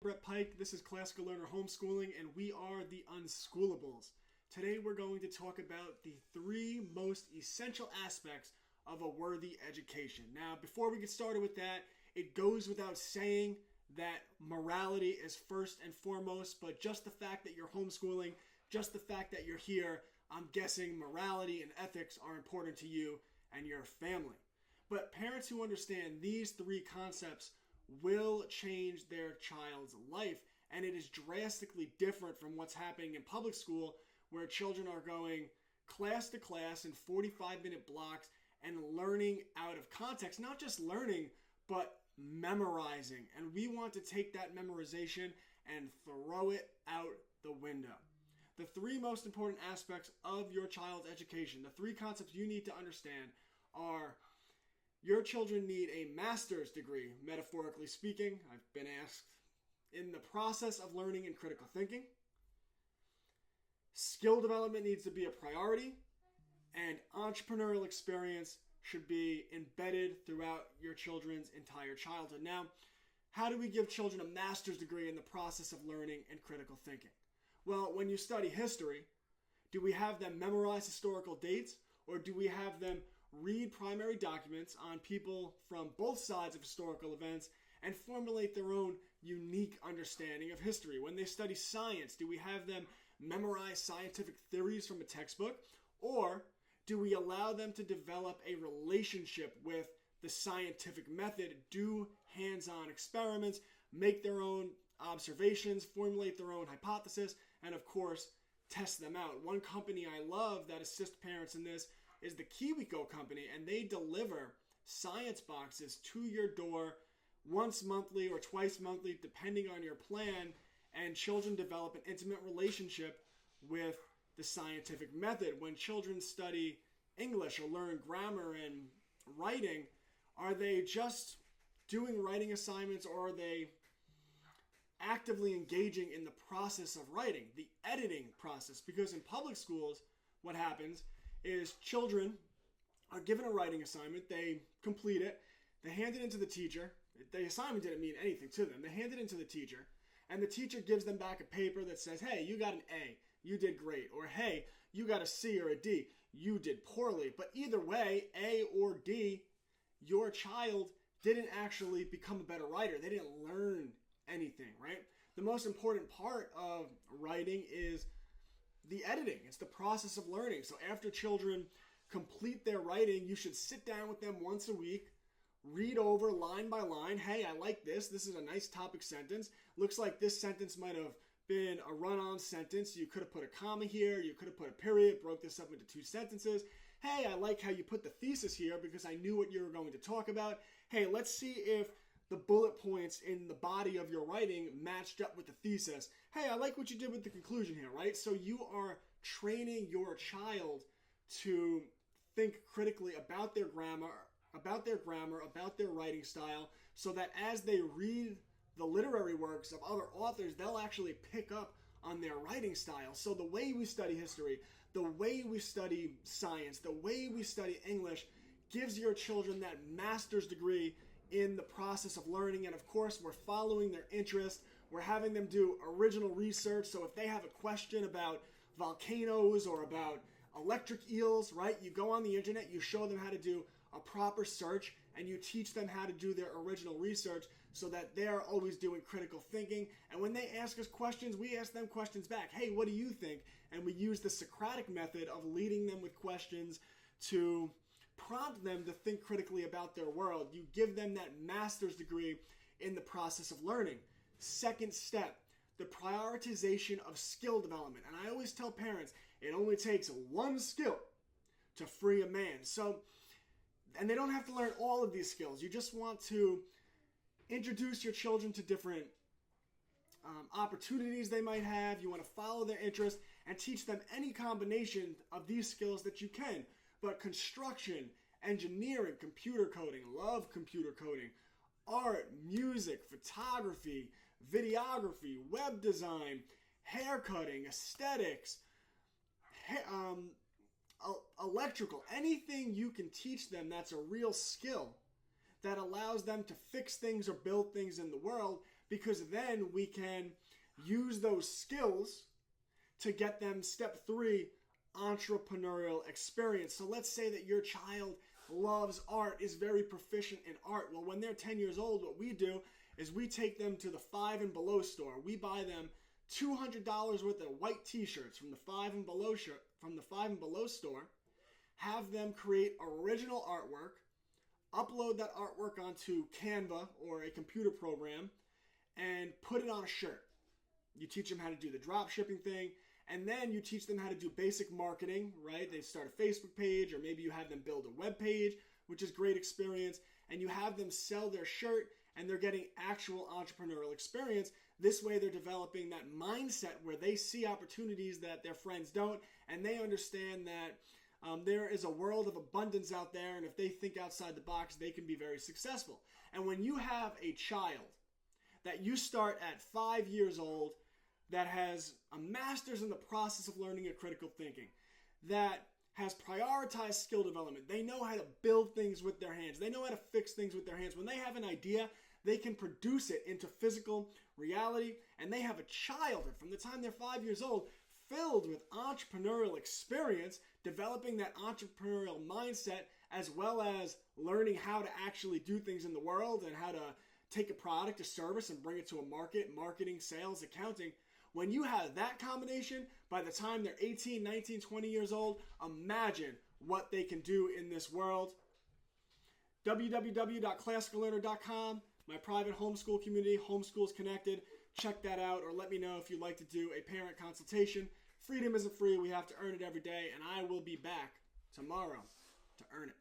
Brett Pike. This is Classical Learner Homeschooling, and we are the Unschoolables. Today we're going to talk about the three most essential aspects of a worthy education. Now, before we get started with that, it goes without saying that morality is first and foremost, but just the fact that you're homeschooling, just the fact that you're here, I'm guessing morality and ethics are important to you and your family. But parents who understand these three concepts will change their child's life, and it is drastically different from what's happening in public school, where children are going class to class in 45-minute blocks and learning out of context. Not just learning, but memorizing. And we want to take that memorization and throw it out the window. The three most important aspects of your child's education, the three concepts you need to understand are: your children need a master's degree, metaphorically speaking. I've been asked, in the process of learning and critical thinking. Skill development needs to be a priority, and entrepreneurial experience should be embedded throughout your children's entire childhood. Now, how do we give children a master's degree in the process of learning and critical thinking? Well, when you study history, do we have them memorize historical dates, or do we have them read primary documents on people from both sides of historical events and formulate their own unique understanding of history? When they study science, do we have them memorize scientific theories from a textbook, or do we allow them to develop a relationship with the scientific method, do hands-on experiments, make their own observations, formulate their own hypothesis, and of course, test them out? One company I love that assists parents in this is the KiwiCo company, and they deliver science boxes to your door once monthly or twice monthly, depending on your plan, and children develop an intimate relationship with the scientific method. When children study English or learn grammar and writing, are they just doing writing assignments, or are they actively engaging in the process of writing, the editing process? Because in public schools, what happens is children are given a writing assignment, they complete it, they hand it into the teacher. The assignment didn't mean anything to them. They hand it into the teacher, and the teacher gives them back a paper that says, hey, you got an A, you did great, or hey, you got a C or a D, you did poorly. But either way, A or D, your child didn't actually become a better writer. They didn't learn anything, right? The most important part of writing is the editing. It's the process of learning. So after children complete their writing, you should sit down with them once a week, read over line by line. Hey, I like this. This is a nice topic sentence. Looks like this sentence might have been a run-on sentence. You could have put a comma here. You could have put a period, broke this up into two sentences. Hey, I like how you put the thesis here because I knew what you were going to talk about. Hey, let's see if the bullet points in the body of your writing matched up with the thesis. Hey, I like what you did with the conclusion here, right? So you are training your child to think critically about their grammar, about their writing style, so that as they read the literary works of other authors, they'll actually pick up on their writing style. So the way we study history, the way we study science, the way we study English gives your children that master's degree in the process of learning. And of course, we're following their interest. We're having them do original research. So if they have a question about volcanoes or about electric eels, right? You go on the internet, you show them how to do a proper search, and you teach them how to do their original research so that they're always doing critical thinking. And when they ask us questions, we ask them questions back. Hey, what do you think? And we use the Socratic method of leading them with questions to prompt them to think critically about their world. You give them that master's degree in the process of learning. Second step, the prioritization of skill development. And I always tell parents, it only takes one skill to free a man. And they don't have to learn all of these skills. You just want to introduce your children to different opportunities they might have. You want to follow their interest and teach them any combination of these skills that you can. But construction, engineering, computer coding, love computer coding, art, music, photography, videography, web design, hair cutting, aesthetics, electrical, anything you can teach them that's a real skill that allows them to fix things or build things in the world, because then we can use those skills to get them step 3, entrepreneurial experience. So let's say that your child loves art, is very proficient in art. Well, when they're 10 years old, what we do is we take them to the Five and Below store. We buy them $200 worth of white t-shirts from the Five and Below store, have them create original artwork, upload that artwork onto Canva or a computer program, and put it on a shirt. You teach them how to do the drop shipping thing, and then you teach them how to do basic marketing, right? They start a Facebook page, or maybe you have them build a web page, which is great experience, and you have them sell their shirt, and they're getting actual entrepreneurial experience. This way they're developing that mindset where they see opportunities that their friends don't, and they understand that there is a world of abundance out there, and if they think outside the box, they can be very successful. And when you have a child that you start at 5 years old that has a master's in the process of learning and critical thinking, that has prioritized skill development, they know how to build things with their hands, they know how to fix things with their hands. When they have an idea, they can produce it into physical reality, and they have a childhood from the time they're 5 years old filled with entrepreneurial experience, developing that entrepreneurial mindset, as well as learning how to actually do things in the world and how to take a product, a service, and bring it to a market, marketing, sales, accounting. When you have that combination, by the time they're 18, 19, 20 years old, imagine what they can do in this world. www.classicallearner.com, my private homeschool community, Homeschools Connected. Check that out, or let me know if you'd like to do a parent consultation. Freedom isn't free. We have to earn it every day, and I will be back tomorrow to earn it.